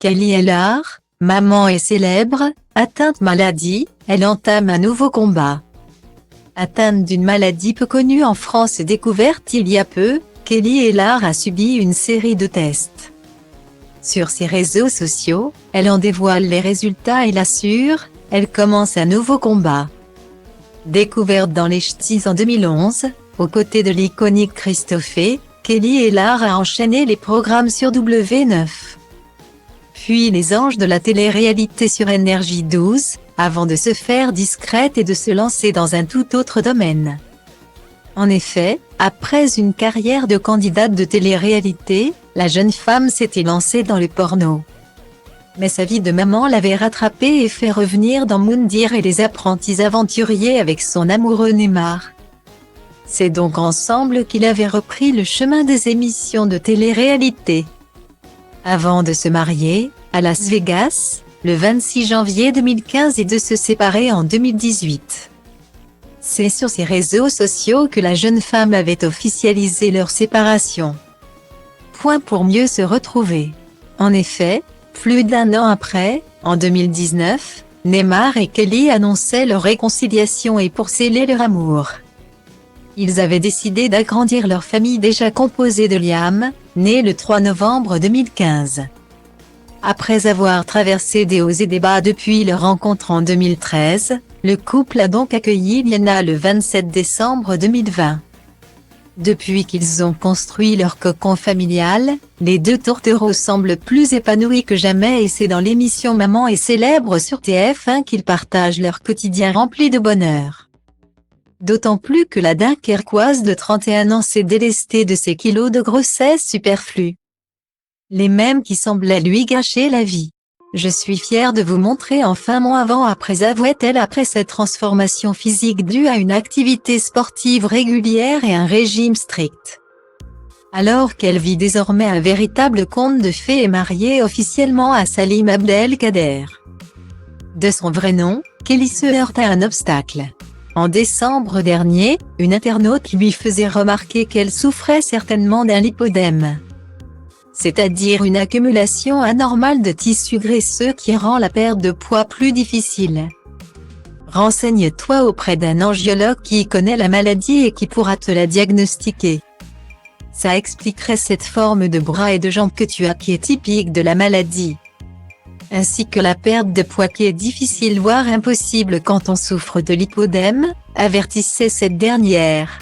Kelly Ellard, maman et célèbre, atteinte maladie, elle entame un nouveau combat. Atteinte d'une maladie peu connue en France et découverte il y a peu, Kelly Ellard a subi une série de tests. Sur ses réseaux sociaux, elle en dévoile les résultats et l'assure, elle commence un nouveau combat. Découverte dans les ch'tis en 2011, aux côtés de l'iconique Christophe, Kelly Ellard a enchaîné les programmes sur W9. Puis les anges de la télé-réalité sur NRJ12, avant de se faire discrète et de se lancer dans un tout autre domaine. En effet, après une carrière de candidate de télé-réalité, la jeune femme s'était lancée dans le porno. Mais sa vie de maman l'avait rattrapée et fait revenir dans Moundir et les apprentis aventuriers avec son amoureux Neymar. C'est donc ensemble qu'il avait repris le chemin des émissions de télé-réalité. Avant de se marier, à Las Vegas, le 26 janvier 2015 et de se séparer en 2018. C'est sur ses réseaux sociaux que la jeune femme avait officialisé leur séparation. Point pour mieux se retrouver. En effet, plus d'un an après, en 2019, Neymar et Kelly annonçaient leur réconciliation et pour sceller leur amour. Ils avaient décidé d'agrandir leur famille déjà composée de Liam, né le 3 novembre 2015. Après avoir traversé des hauts et des bas depuis leur rencontre en 2013, le couple a donc accueilli Liana le 27 décembre 2020. Depuis qu'ils ont construit leur cocon familial, les deux tourtereaux semblent plus épanouis que jamais et c'est dans l'émission Maman est célèbre sur TF1 qu'ils partagent leur quotidien rempli de bonheur. D'autant plus que la Dunkerquoise de 31 ans s'est délestée de ses kilos de grossesse superflus. Les mêmes qui semblaient lui gâcher la vie. Je suis fière de vous montrer enfin mon avant-après, avouait-elle après cette transformation physique due à une activité sportive régulière et un régime strict. Alors qu'elle vit désormais un véritable conte de fées et mariée officiellement à Salim Abdelkader. De son vrai nom, Kelly se heurte à un obstacle. En décembre dernier, une internaute lui faisait remarquer qu'elle souffrait certainement d'un lipodème. C'est-à-dire une accumulation anormale de tissus graisseux qui rend la perte de poids plus difficile. Renseigne-toi auprès d'un angiologue qui connaît la maladie et qui pourra te la diagnostiquer. Ça expliquerait cette forme de bras et de jambes que tu as qui est typique de la maladie. Ainsi que la perte de poids qui est difficile voire impossible quand on souffre de lipodème, avertissait cette dernière.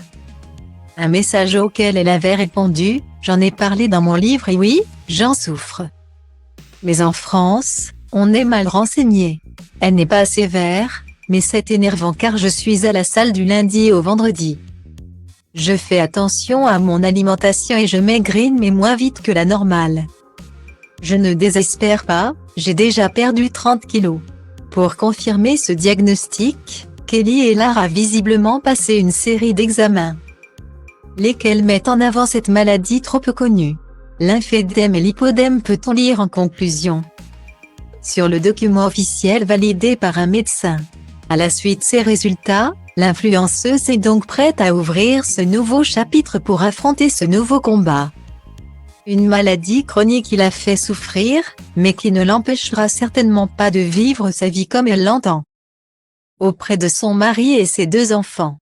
Un message auquel elle avait répondu, « J'en ai parlé dans mon livre et oui, j'en souffre. Mais en France, on est mal renseigné. Elle n'est pas sévère, mais c'est énervant car je suis à la salle du lundi au vendredi. Je fais attention à mon alimentation et je maigrine mais moins vite que la normale. Je ne désespère pas, j'ai déjà perdu 30 kilos. » Pour confirmer ce diagnostic, Kelly Ellard a visiblement passé une série d'examens, lesquels mettent en avant cette maladie trop peu connue. Lymphedème et lipodème peut-on lire en conclusion. Sur le document officiel validé par un médecin. À la suite de ces résultats, l'influenceuse est donc prête à ouvrir ce nouveau chapitre pour affronter ce nouveau combat. Une maladie chronique qui la fait souffrir, mais qui ne l'empêchera certainement pas de vivre sa vie comme elle l'entend. Auprès de son mari et ses 2 enfants.